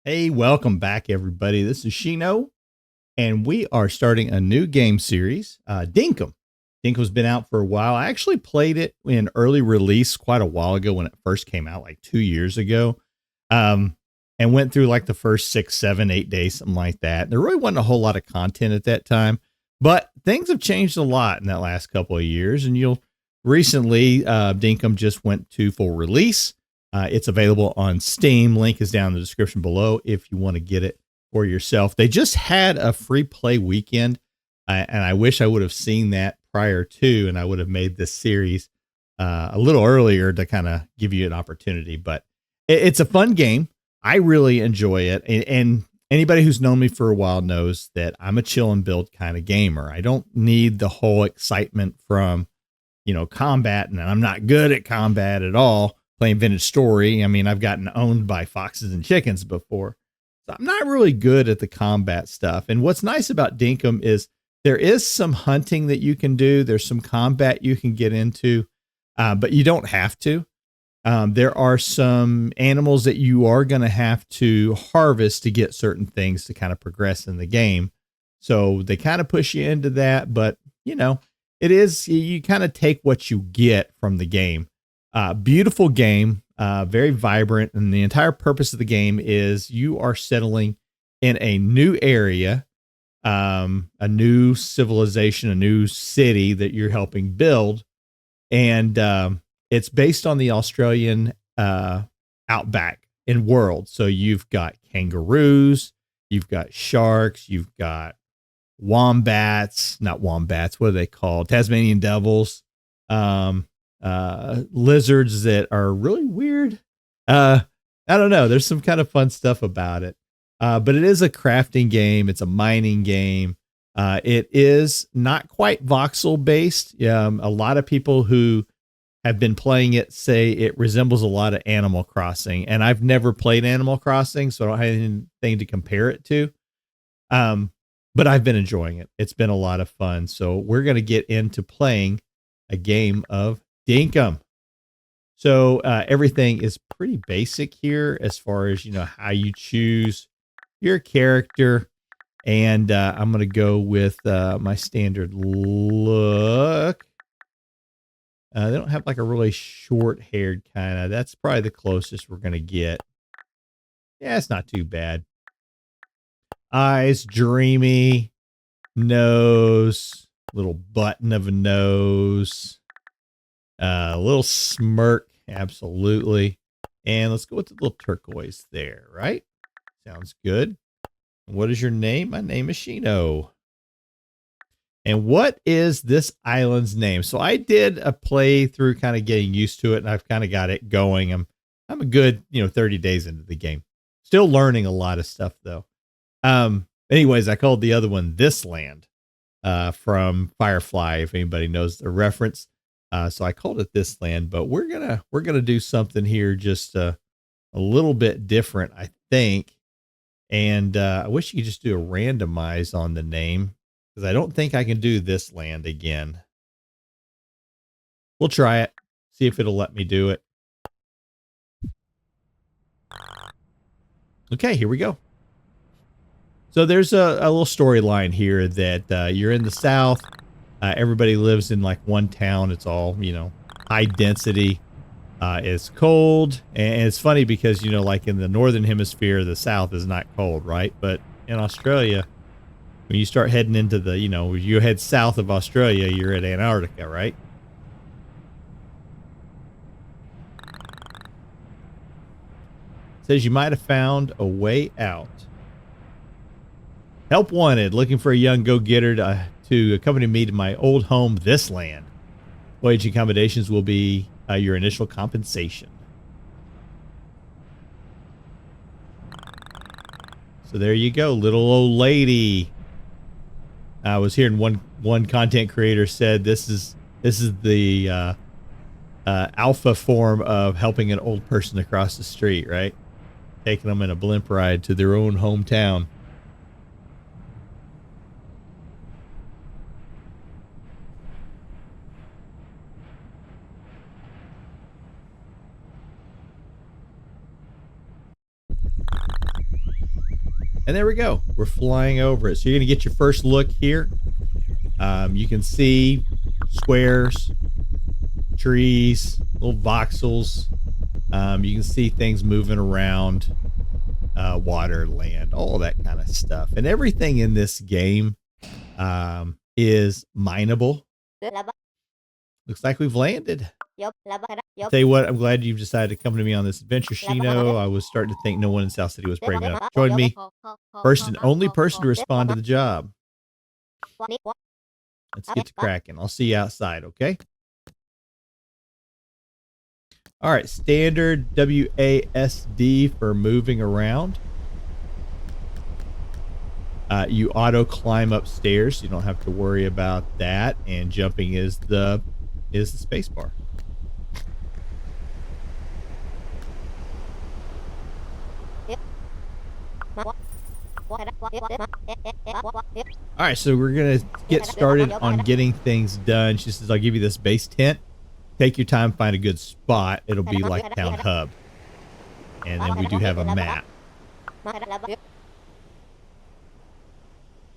Hey, welcome back, everybody. This is Shino, and we are starting a new game series, Dinkum. Dinkum's been out for a while. I actually played it in early release quite a while ago when it first came out, like 2 years ago, um, and went through like the first 6, 7, 8 days, something like that. There really wasn't a whole lot of content at that time, but things have changed a lot in that last couple of years. And you'll recently, Dinkum just went to full release. It's available on Steam. Link is down in the description below if you want to get it for yourself. They just had a free play weekend, and I wish I would have seen that prior to, and I would have made this series a little earlier to kind of give you an opportunity. But it's a fun game. I really enjoy it, and anybody who's known me for a while knows that I'm a chill and build kind of gamer. I don't need the whole excitement from combat, and I'm not good at combat at all. Playing Vintage Story, I mean, I've gotten owned by foxes and chickens before. So I'm not really good at the combat stuff. And what's nice about Dinkum is there is some hunting that you can do. There's some combat you can get into, but you don't have to. There are some animals that you are going to have to harvest to get certain things to kind of progress in the game. So they kind of push you into that, but it is, you kind of take what you get from the game. Beautiful game, very vibrant. And the entire purpose of the game is you are settling in a new area, a new civilization, a new city that you're helping build. And it's based on the Australian outback and world. So you've got kangaroos, you've got sharks, you've got not wombats. What are they called? Tasmanian devils. Lizards that are really weird. I don't know. There's some kind of fun stuff about it. But it is a crafting game. It's a mining game. It is not quite voxel based. A lot of people who have been playing it say it resembles a lot of Animal Crossing, and I've never played Animal Crossing, so I don't have anything to compare it to. But I've been enjoying it. It's been a lot of fun. So we're going to get into playing a game of Dinkum. So everything is pretty basic here as far as, how you choose your character. And I'm going to go with my standard look. They don't have like a really short haired kind of. That's probably the closest we're going to get. Yeah, it's not too bad. Eyes, dreamy. Nose, little button of a nose. A little smirk, absolutely. And let's go with the little turquoise there, right? Sounds good. What is your name? My name is Shino. And what is this island's name? So I did a playthrough kind of getting used to it, and I've kind of got it going. I'm a good, 30 days into the game. Still learning a lot of stuff, though. Anyways, I called the other one This Land from Firefly, if anybody knows the reference. So I called it This Land, but we're gonna do something here just a little bit different, I think. And I wish you could just do a randomize on the name, because I don't think I can do This Land again. We'll try it, see if it'll let me do it. Okay, here we go. So there's a little storyline here that you're in the South. Everybody lives in like one town. It's all, high density. It's cold. And it's funny because, like in the Northern Hemisphere, the South is not cold, right? But in Australia, when you start heading into the, you head south of Australia, you're at Antarctica, right? It says you might have found a way out. Help wanted, looking for a young go-getter to accompany me to my old home, This Land. Voyage accommodations will be your initial compensation. So there you go, little old lady. I was hearing one content creator said this is the alpha form of helping an old person across the street, right? Taking them in a blimp ride to their own hometown. And there we go. We're flying over it. So you're going to get your first look here. You can see squares, trees, little voxels. You can see things moving around, water, land, all that kind of stuff. And everything in this game is mineable. Looks like we've landed. I'll tell you what, I'm glad you've decided to come to me on this adventure, Shino. I was starting to think no one in South City was brave enough to join me. First and only person to respond to the job. Let's get to cracking. I'll see you outside, okay? All right, standard WASD for moving around. You auto climb upstairs, so you don't have to worry about that. And jumping is the space bar. All right, so we're gonna get started on getting things done. She says, "I'll give you this base tent. Take your time, find a good spot. It'll be like town hub." And then we do have a map.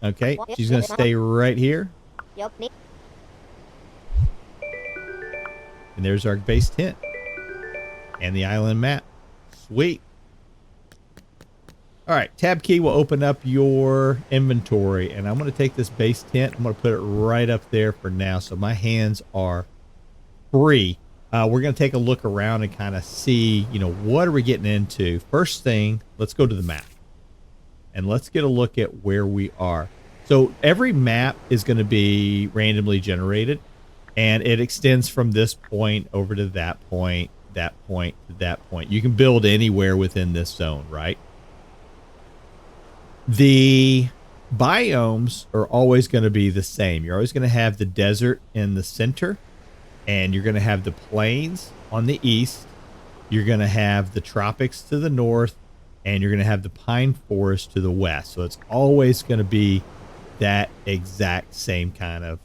Okay, she's gonna stay right here. And there's our base tent and the island map. Sweet. All right, tab key will open up your inventory, and I'm going to take this base tent. I'm going to put it right up there for now, so my hands are free. We're going to take a look around and kind of see, what are we getting into? First thing, let's go to the map, and let's get a look at where we are. So every map is going to be randomly generated, and it extends from this point over to that point, that point to that point. You can build anywhere within this zone, right? The biomes are always going to be the same. You're always going to have the desert in the center, and you're going to have the plains on the east. You're going to have the tropics to the north, and you're going to have the pine forest to the west. So it's always going to be that exact same kind of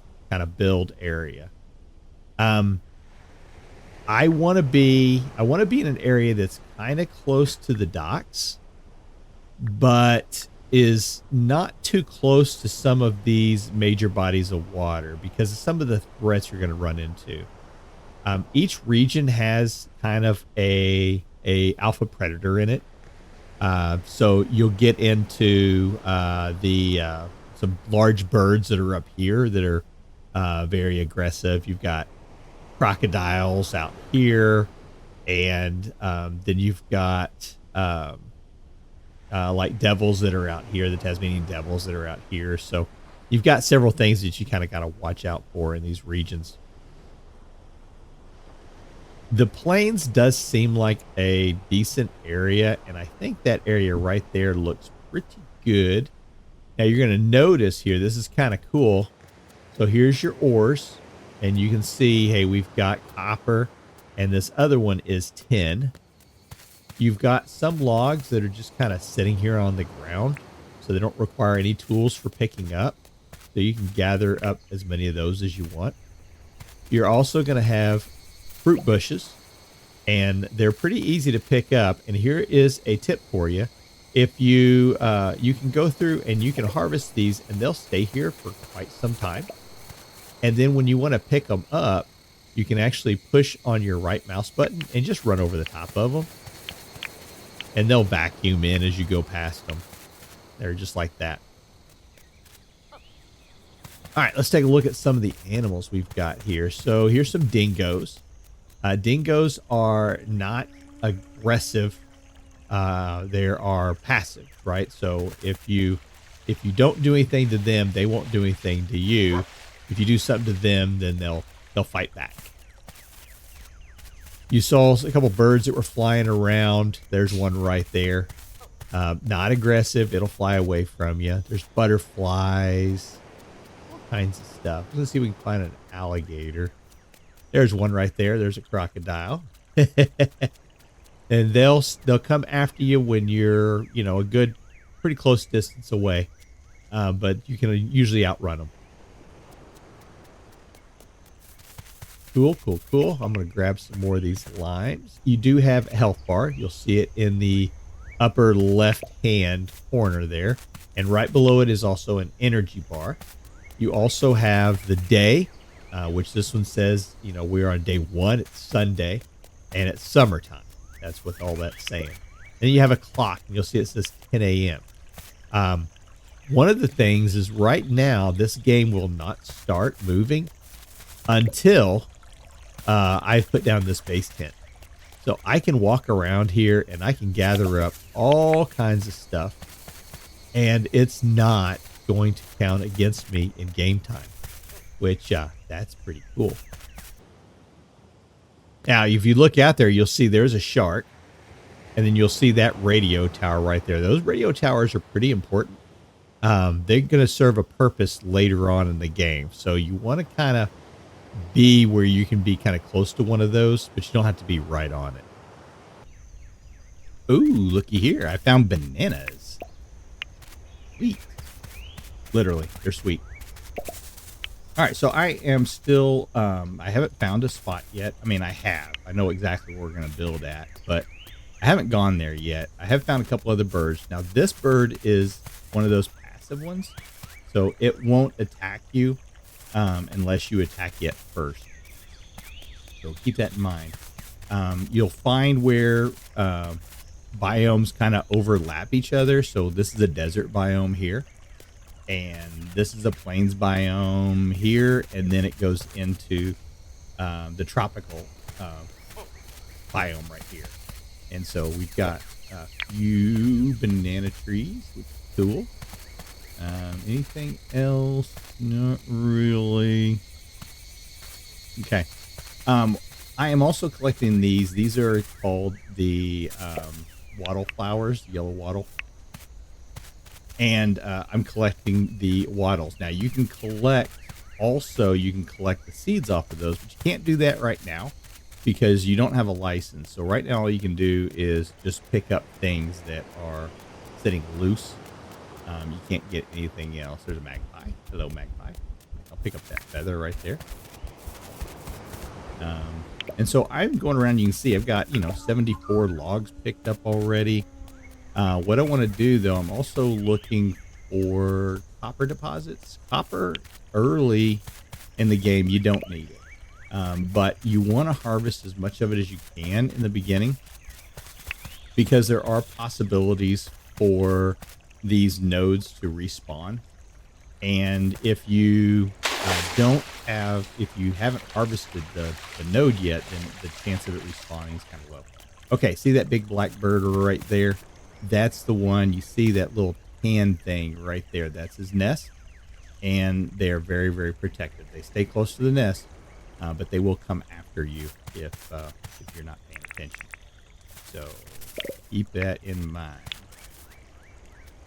build area. I want to be in an area that's kind of close to the docks, but is not too close to some of these major bodies of water because of some of the threats you're going to run into. Each region has kind of a alpha predator in it. So you'll get into some large birds that are up here that are very aggressive. You've got crocodiles out here, and then you've got like devils that are out here, the Tasmanian devils that are out here. So you've got several things that you kind of got to watch out for in these regions. The plains does seem like a decent area, and I think that area right there looks pretty good. Now you're going to notice here, this is kind of cool. So here's your ores, and you can see, hey, we've got copper, and this other one is tin. You've got some logs that are just kind of sitting here on the ground, so they don't require any tools for picking up. So you can gather up as many of those as you want. You're also going to have fruit bushes, and they're pretty easy to pick up. And here is a tip for you. If you can go through and you can harvest these, and they'll stay here for quite some time. And then when you want to pick them up, you can actually push on your right mouse button and just run over the top of them. And they'll vacuum in as you go past them. They're just like that. All right, let's take a look at some of the animals we've got here. So here's some dingoes. Dingoes are not aggressive. They are passive, right? So if you don't do anything to them, they won't do anything to you. If you do something to them, then they'll fight back. You saw a couple birds that were flying around. There's one right there. Not aggressive. It'll fly away from you. There's butterflies, all kinds of stuff. Let's see if we can find an alligator. There's one right there. There's a crocodile. And they'll come after you when you're, a good, pretty close distance away. But you can usually outrun them. Cool. I'm going to grab some more of these limes. You do have a health bar. You'll see it in the upper left hand corner there. And right below it is also an energy bar. You also have the day, which this one says, you know, we're on day 1. It's Sunday and it's summertime. That's what all that's saying. Then you have a clock and you'll see it says 10 a.m. One of the things is right now, this game will not start moving until I put down this base tent. So I can walk around here and I can gather up all kinds of stuff, and it's not going to count against me in game time, which that's pretty cool. Now, if you look out there, you'll see there's a shark, and then you'll see that radio tower right there. Those radio towers are pretty important. They're going to serve a purpose later on in the game. So you want to kind of be where you can be kind of close to one of those, but you don't have to be right on it. Ooh, looky here. I found bananas. Sweet. Literally, they're sweet. All right, so I am still, I haven't found a spot yet. I mean, I have. I know exactly where we're going to build at, but I haven't gone there yet. I have found a couple other birds. Now, this bird is one of those passive ones, so it won't attack you unless you attack it first. So keep that in mind. You'll find where biomes kind of overlap each other. So this is a desert biome here, and this is a plains biome here, and then it goes into the tropical biome right here. And so we've got a few banana trees, which is cool. Anything else? Not really. Okay. I am also collecting these. These are called the wattle flowers, yellow wattle. And I'm collecting the wattles. Now you can collect the seeds off of those, but you can't do that right now because you don't have a license. So right now all you can do is just pick up things that are sitting loose. You can't get anything else. There's a magpie. Hello, magpie. I'll pick up that feather right there. And so I'm going around. You can see I've got, 74 logs picked up already. What I want to do, though, I'm also looking for copper deposits. Copper early in the game, you don't need it. But you want to harvest as much of it as you can in the beginning, because there are possibilities for these nodes to respawn. And if you if you haven't harvested the node yet, then the chance of it respawning is kind of low. Okay, see that big black bird right there? That's the one. You see that little tan thing right there? That's his nest. And they're very, very protective. They stay close to the nest, but they will come after you if you're not paying attention. So keep that in mind.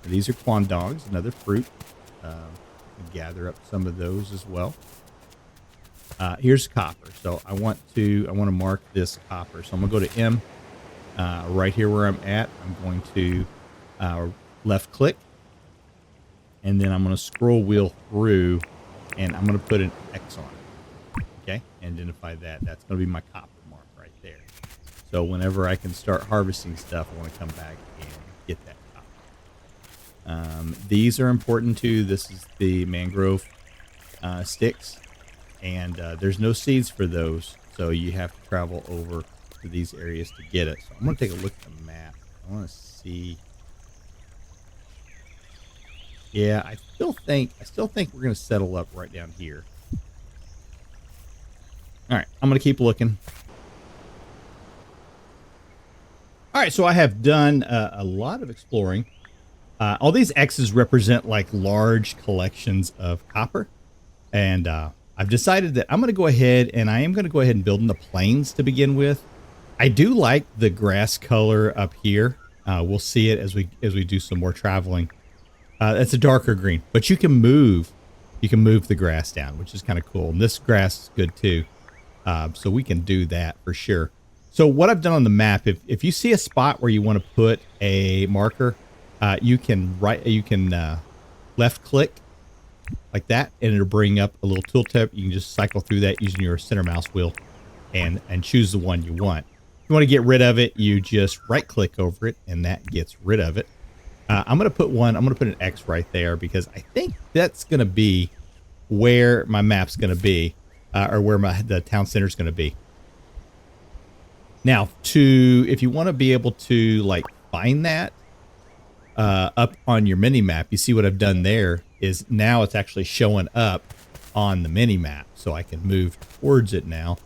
These are quandogs, another fruit. Gather up some of those as well. Here's copper. So I want to mark this copper. So I'm gonna go to M. Right here where I'm at, I'm going to left click, and then I'm going to scroll wheel through, and I'm going to put an X on it. Okay, identify that. That's going to be my copper mark right there. So whenever I can start harvesting stuff, I want to come back and get that copper. These are important too. This is the mangrove sticks, and there's no seeds for those, so you have to travel over to these areas to get it. So I'm going to take a look at the map. I want to see. Yeah, I still think we're going to settle up right down here. All right, I'm going to keep looking. All right, so I have done a lot of exploring. All these X's represent like large collections of copper, and I've decided that I'm going to go ahead and build in the plains to begin with. I do like the grass color up here. We'll see it as we do some more traveling. It's a darker green, but you can move the grass down, which is kind of cool. And this grass is good too. So we can do that for sure. So what I've done on the map, if you see a spot where you want to put a marker, you can left click like that, and it'll bring up a little tooltip. You can just cycle through that using your center mouse wheel and choose the one you want. you want to get rid of it, you just right click over it and that gets rid of it. I'm going to put an X right there because I think that's going to be where my map's going to be, or where the town center is going to be. Now, if you want to be able to like find that up on your mini map, you see what I've done there is now it's actually showing up on the mini map, so I can move towards it now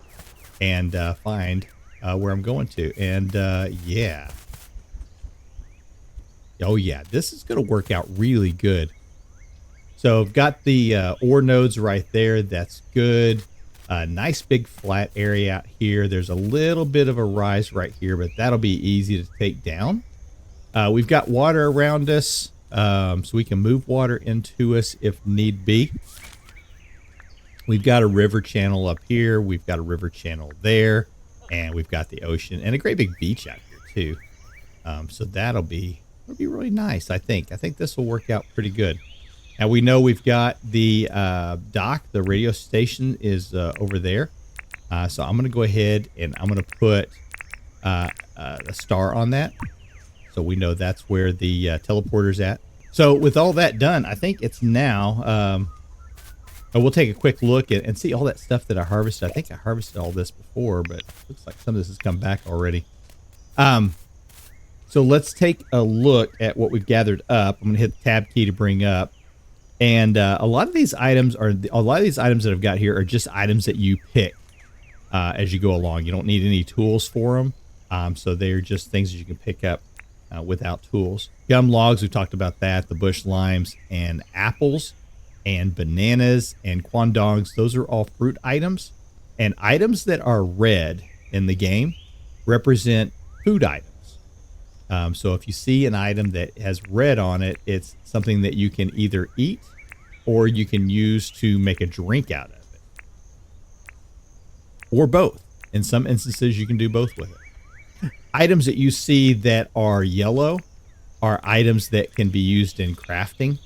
and find where I'm going to. And yeah. Oh yeah, this is going to work out really good. So I've got the ore nodes right there. That's good. Nice big flat area out here. There's a little bit of a rise right here, but that'll be easy to take down. We've got water around us, so we can move water into us if need be. We've got a river channel up here. We've got a river channel there, and we've got the ocean and a great big beach out here too. So it'll be really nice. I think this will work out pretty good. Now we know we've got the dock. The radio station is over there. So I'm going to go ahead and I'm going to put a star on that. So we know that's where the teleporter's at. So with all that done, I think it's now, we'll take a quick look and see all that stuff that I harvested. I think I harvested all this before, but it looks like some of this has come back already. So let's take a look at what we've gathered up. I'm going to hit the tab key to bring up. And a lot of these items that I've got here are just items that you pick as you go along. You don't need any tools for them. So they're just things that you can pick up without tools. Gum logs, we talked about that. The bush limes and apples and bananas and quandongs. Those are all fruit items. And items that are red in the game represent food items. So if you see an item that has red on it, it's something that you can either eat or you can use to make a drink out of it. Or both. In some instances, you can do both with it. Items that you see that are yellow are items that can be used in crafting.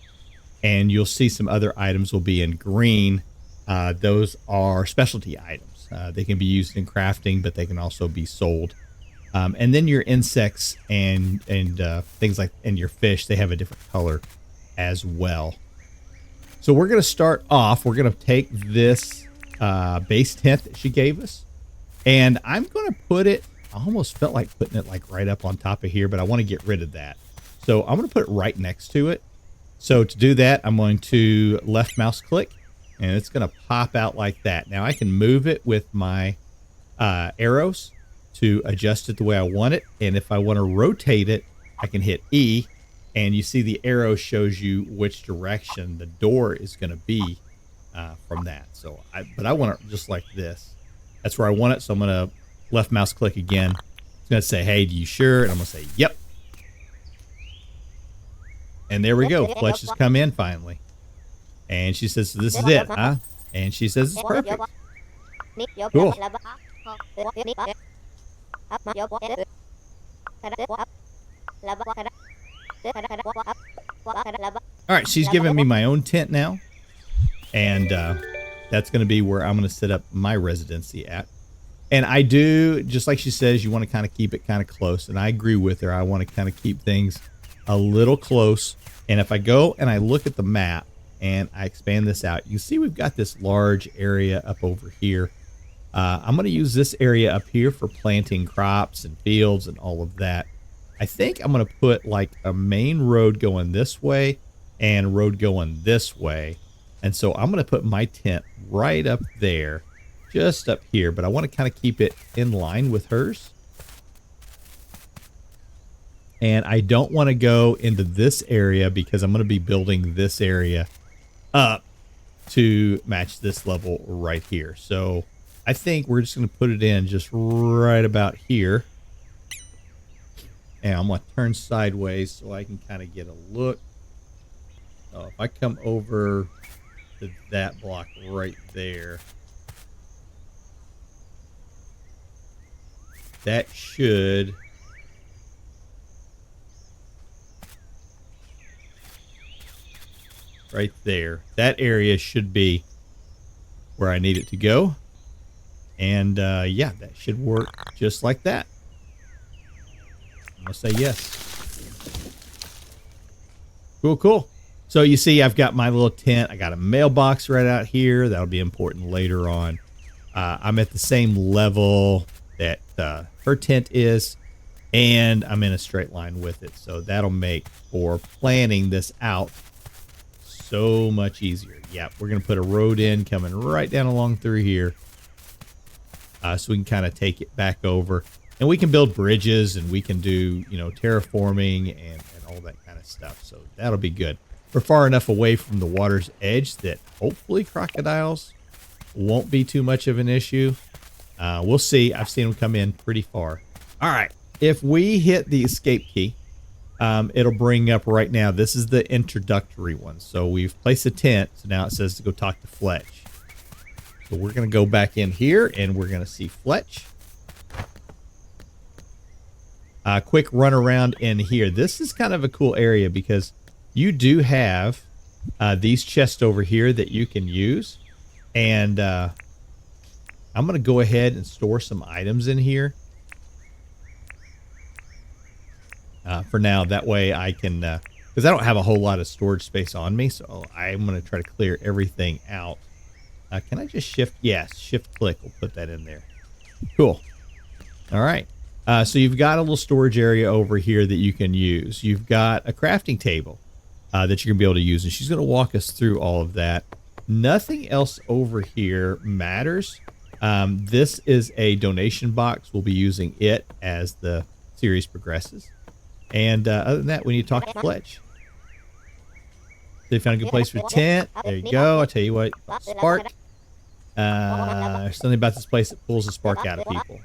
And you'll see some other items will be in green. Those are specialty items. They can be used in crafting, but they can also be sold. And then your insects and things like, and your fish, they have a different color as well. So we're going to start off. We're going to take this base tent that she gave us, and I'm going to put it, I almost felt like putting it like right up on top of here, but I want to get rid of that. So I'm going to put it right next to it. So to do that, I'm going to left mouse click, and it's going to pop out like that. Now I can move it with my arrows to adjust it the way I want it. And if I want to rotate it, I can hit E, and you see the arrow shows you which direction the door is going to be from that. So, but I want it just like this. That's where I want it. So I'm going to left mouse click again. It's going to say, hey, do you sure? And I'm going to say, yep. And there we go. Fletch has come in finally. And she says, this is it, huh? And she says, it's perfect. Cool. All right, she's giving me my own tent now, and that's going to be where I'm going to set up my residency at. And I do, just like she says, you want to kind of keep it kind of close, and I agree with her. I want to kind of keep things a little close. And if I go and I look at the map and I expand this out, you see we've got this large area up over here. I'm going to use this area up here for planting crops and fields and all of that. I think I'm going to put like a main road going this way and a road going this way. And so I'm going to put my tent right up there, just up here. But I want to kind of keep it in line with hers. And I don't want to go into this area because I'm going to be building this area up to match this level right here. So I think we're just going to put it in just right about here. And I'm going to turn sideways so I can kind of get a look. Oh, if I come over to that block right there, that should... right there. That area should be where I need it to go. And yeah, that should work just like that. gonna say yes. Cool, cool. So you see, I've got my little tent. I got a mailbox right out here. That'll be important later on. I'm at the same level that her tent is, and I'm in a straight line with it. So that'll make for planning this out so much easier. Yeah, we're going to put a road in coming right down along through here. So we can kind of take it back over. And we can build bridges, and we can do, terraforming and all that kind of stuff. So that'll be good. We're far enough away from the water's edge that hopefully crocodiles won't be too much of an issue. We'll see. I've seen them come in pretty far. All right. If we hit the escape key, it'll bring up right now. This is the introductory one. So we've placed a tent. So now it says to go talk to Fletch. So we're going to go back in here, and we're going to see Fletch. Quick run around in here. This is kind of a cool area because you do have these chests over here that you can use. And I'm going to go ahead and store some items in here. For now, that way I can, because I don't have a whole lot of storage space on me, so I'm going to try to clear everything out. Can I just shift? Yes, shift click will put that in there. Cool. All right. So you've got a little storage area over here that you can use. You've got a crafting table that you're going to be able to use, and she's going to walk us through all of that. Nothing else over here matters. This is a donation box. We'll be using it as the series progresses. And other than that, we need to talk to Fletch. So you found a good place for a tent. There you go. I'll tell you what, spark. There's something about this place that pulls the spark out of people.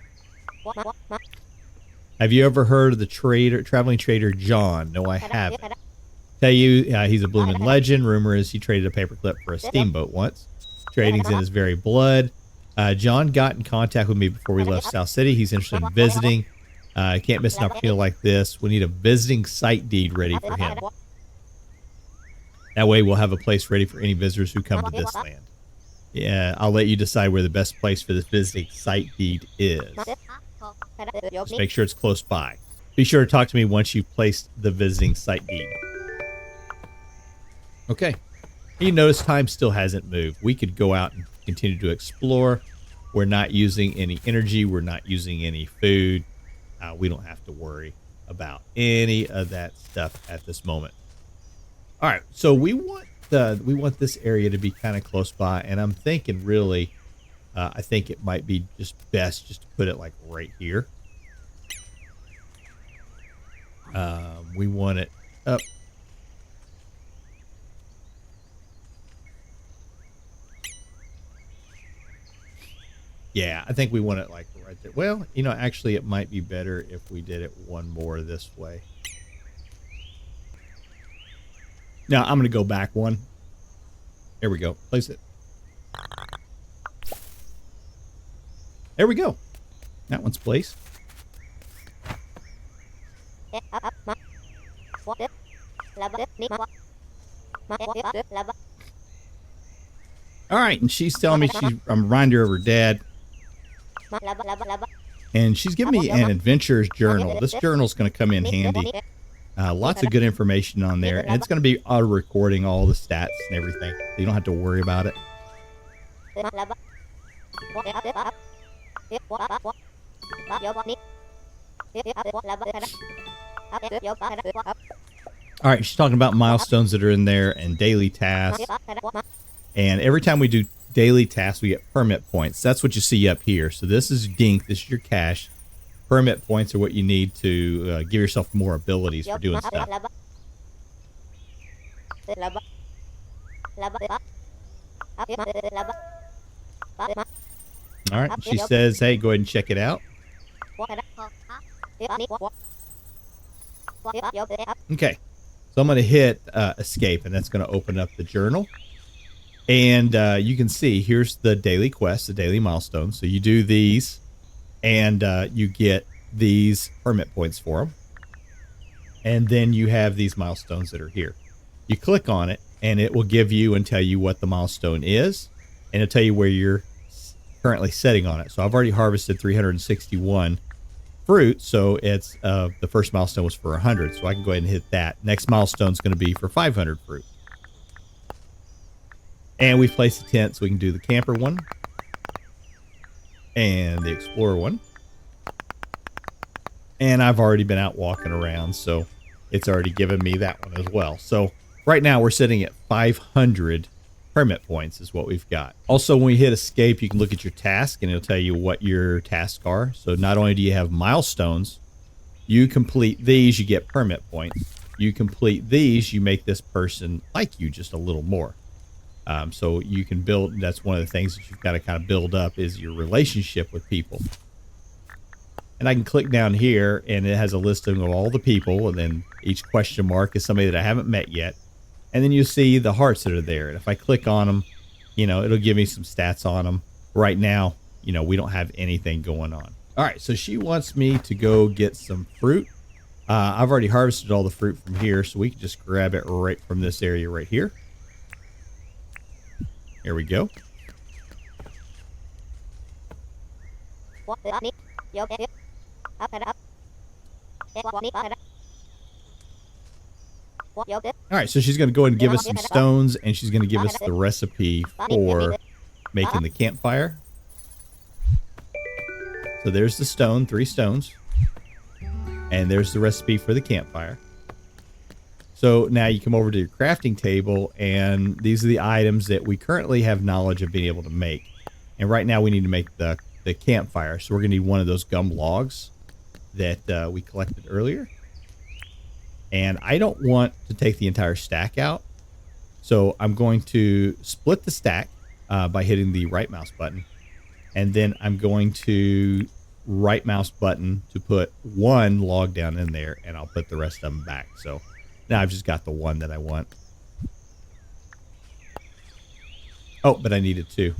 Have you ever heard of the traveling trader John? No, I haven't. Tell you, he's a blooming legend. Rumor is he traded a paperclip for a steamboat once. Trading's in his very blood. John got in contact with me before we left South City. He's interested in visiting. Can't miss an opportunity like this. We need a visiting site deed ready for him. That way we'll have a place ready for any visitors who come to this land. Yeah, I'll let you decide where the best place for this visiting site deed is. Just make sure it's close by. Be sure to talk to me once you've placed the visiting site deed. Okay. You notice time still hasn't moved. We could go out and continue to explore. We're not using any energy. We're not using any food. We don't have to worry about any of that stuff at this moment. All right, so we want this area to be kind of close by, and I'm thinking really, I think it might be just best just to put it like right here. We want it up. Yeah, I think we want it like right there. Well, actually it might be better if we did it one more this way. Now I'm going to go back one. There we go. Place it. There we go. That one's placed. All right, and she's telling me I'm reminding her of her dad. And she's giving me an adventurer's journal. This journal's going to come in handy. Lots of good information on there. And it's going to be auto-recording all the stats and everything. So you don't have to worry about it. All right, she's talking about milestones that are in there and daily tasks. And every time we do daily tasks, we get permit points. That's what you see up here. So this is Dink. This is your cash. Permit points are what you need to give yourself more abilities for doing stuff. All right. She says, hey, go ahead and check it out. Okay. So I'm going to hit escape, and that's going to open up the journal. And you can see here's the daily quest, the daily milestones. So you do these, and you get these permit points for them. And then you have these milestones that are here. You click on it, and it will give you and tell you what the milestone is, and it'll tell you where you're currently setting on it. So I've already harvested 361 fruit. So it's the first milestone was for 100. So I can go ahead and hit that. Next milestone is going to be for 500 fruit. And we've placed the tent so we can do the camper one and the explorer one. And I've already been out walking around, so it's already given me that one as well. So right now we're sitting at 500 permit points is what we've got. Also, when we hit escape, you can look at your task and it'll tell you what your tasks are. So not only do you have milestones, you complete these, you get permit points. You complete these, you make this person like you just a little more. So you can build, that's one of the things that you've got to kind of build up is your relationship with people. And I can click down here and it has a listing of all the people, and then each question mark is somebody that I haven't met yet. And then you see the hearts that are there. And if I click on them, you know, it'll give me some stats on them. Right now, you know, we don't have anything going on. All right, so she wants me to go get some fruit. I've already harvested all the fruit from here, so we can just grab it right from this area right here. Here we go. All right, so she's going to go ahead and give us some stones, and she's going to give us the recipe for making the campfire. So there's the stone, 3 stones. And there's the recipe for the campfire. So now you come over to your crafting table, and these are the items that we currently have knowledge of being able to make. And right now we need to make the campfire. So we're going to need one of those gum logs that we collected earlier. And I don't want to take the entire stack out. So I'm going to split the stack by hitting the right mouse button. And then I'm going to right mouse button to put one log down in there, and I'll put the rest of them back. So now I've just got the one that I want. Oh, but I needed 2.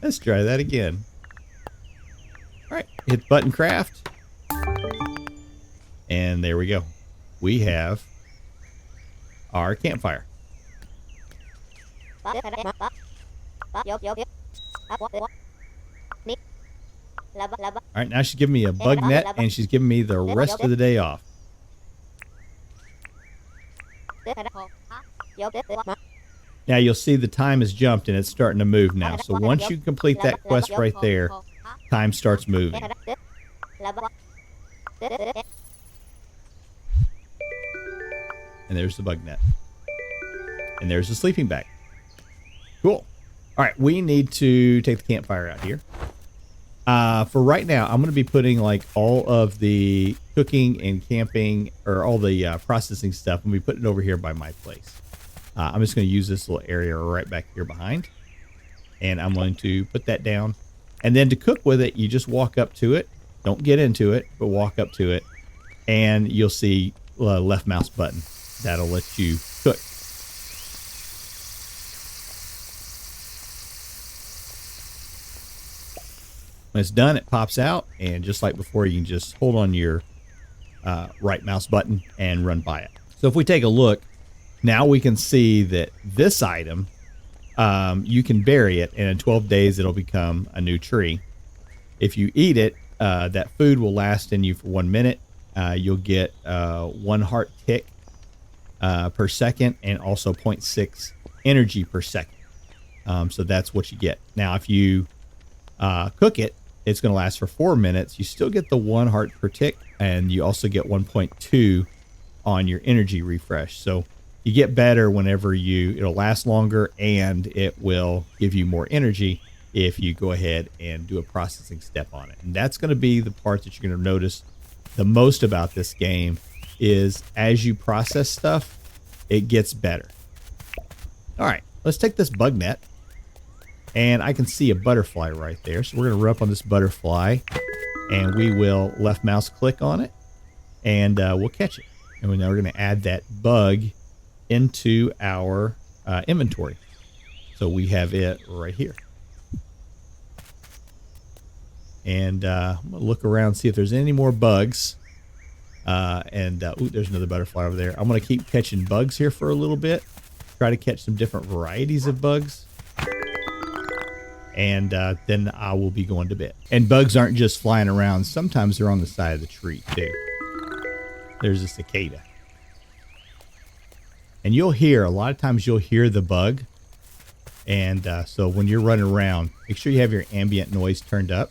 Let's try that again. All right, hit button craft. And there we go. We have our campfire. All right, now she's giving me a bug net, and she's giving me the rest of the day off. Now you'll see the time has jumped and it's starting to move now. So once you complete that quest right there, time starts moving. And there's the bug net. And there's the sleeping bag. Cool. All right, we need to take the campfire out here. For right now, I'm going to be putting like all of the cooking and camping, or all the processing stuff, and we put it over here by my place. I'm just going to use this little area right back here behind, and I'm going to put that down. And then to cook with it, you just walk up to it. Don't get into it, but walk up to it, and you'll see left mouse button. That'll let you cook. When it's done, it pops out, and just like before, you can just hold on your right mouse button and run by it. So if we take a look, now we can see that this item, you can bury it, and in 12 days, it'll become a new tree. If you eat it, that food will last in you for 1 minute. You'll get 1 heart tick per second, and also 0.6 energy per second. So that's what you get. Now, if you cook it, it's going to last for 4 minutes. You still get the 1 heart per tick, and you also get 1.2 on your energy refresh. So you get better whenever it'll last longer, and it will give you more energy if you go ahead and do a processing step on it. And that's going to be the part that you're going to notice the most about this game is as you process stuff, it gets better. All right, let's take this bug net. And I can see a butterfly right there. So we're going to run up on this butterfly, and we will left mouse click on it, and we'll catch it. And now we're going to add that bug into our inventory. So we have it right here. And I'm going to look around, see if there's any more bugs. Ooh, there's another butterfly over there. I'm going to keep catching bugs here for a little bit. Try to catch some different varieties of bugs. And then I will be going to bed. And bugs aren't just flying around. Sometimes they're on the side of the tree too. There's a cicada. And you'll hear, a lot of times you'll hear the bug. And so when you're running around, make sure you have your ambient noise turned up.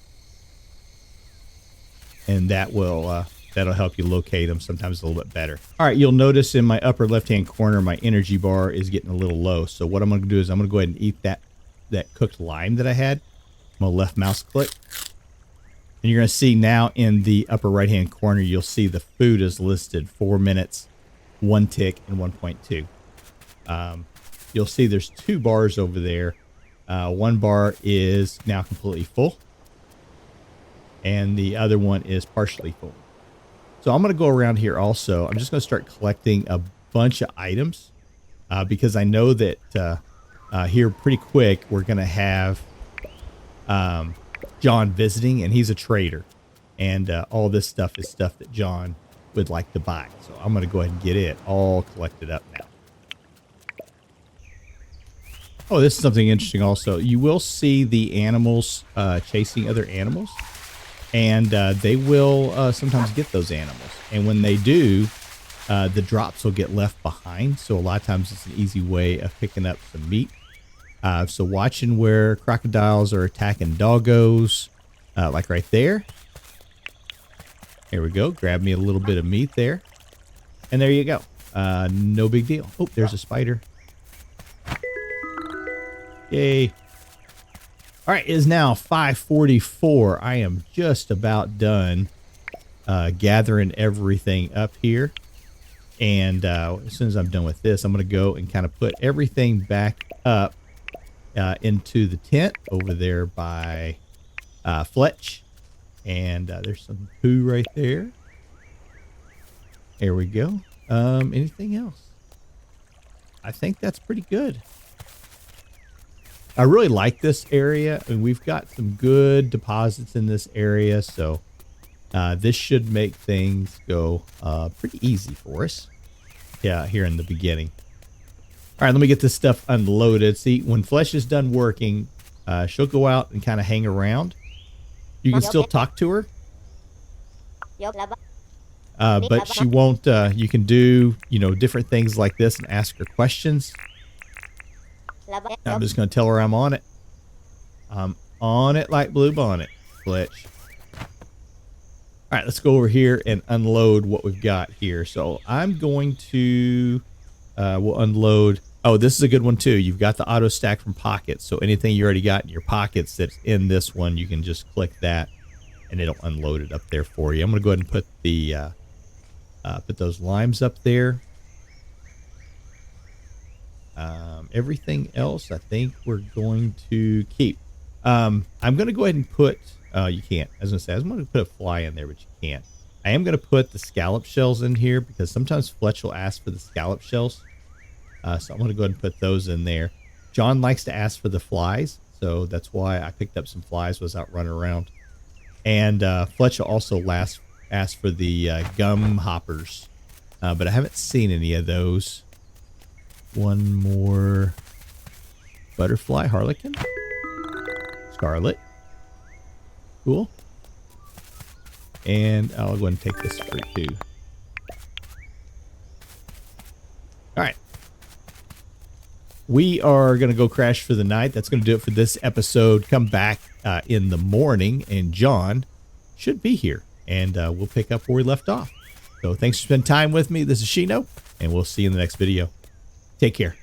And that will that'll help you locate them sometimes a little bit better. All right, you'll notice in my upper left-hand corner, my energy bar is getting a little low. So what I'm going to do is I'm going to go ahead and eat that cooked lime that I had. I'm going to left mouse click. And you're going to see now in the upper right-hand corner, you'll see the food is listed 4 minutes, 1 tick, and 1.2. You'll see there's 2 bars over there. One bar is now completely full. And the other one is partially full. So I'm going to go around here also. I'm just going to start collecting a bunch of items because I know that here pretty quick we're going to have John visiting, and he's a trader. And all this stuff is stuff that John would like to buy. So I'm going to go ahead and get it all collected up now. Oh, this is something interesting also. You will see the animals chasing other animals. And they will sometimes get those animals. And when they do, the drops will get left behind. So a lot of times it's an easy way of picking up some meat. So watching where crocodiles are attacking doggos, like right there. There we go. Grab me a little bit of meat there. And there you go. No big deal. Oh, there's a spider. Yay. All right, it is now 5:44. I am just about done gathering everything up here. And as soon as I'm done with this, I'm going to go and kind of put everything back up into the tent over there by Fletch. And there's some poo right there. There we go. Anything else? I think that's pretty good. I really like this area. I mean, we've got some good deposits in this area, so this should make things go pretty easy for us. Yeah, here in the beginning. All right, let me get this stuff unloaded. See, when Flesh is done working, she'll go out and kind of hang around. You can still talk to her, but she won't. You can do, different things like this and ask her questions. I'm just going to tell her I'm on it. I'm on it like Blue Bonnet, Fletch. All right, let's go over here and unload what we've got here. So I'm going to, we'll unload. Oh, this is a good one too. You've got the auto stack from pockets. So anything you already got in your pockets that's in this one, you can just click that and it'll unload it up there for you. I'm going to go ahead and put the, put those limes up there. Everything else, I think we're going to keep. I'm going to go ahead and put, you can't, as I was going to put a fly in there, but you can't. I am going to put the scallop shells in here because sometimes Fletch will ask for the scallop shells. So I'm going to go ahead and put those in there. John likes to ask for the flies. So that's why I picked up some flies, was out running around. And Fletch will also ask for the gum hoppers. But I haven't seen any of those. One more butterfly harlequin. Scarlet. Cool. And I'll go ahead and take this fruit too. All right. We are going to go crash for the night. That's going to do it for this episode. Come back in the morning and John should be here. And we'll pick up where we left off. So thanks for spending time with me. This is Shino, and we'll see you in the next video. Take care.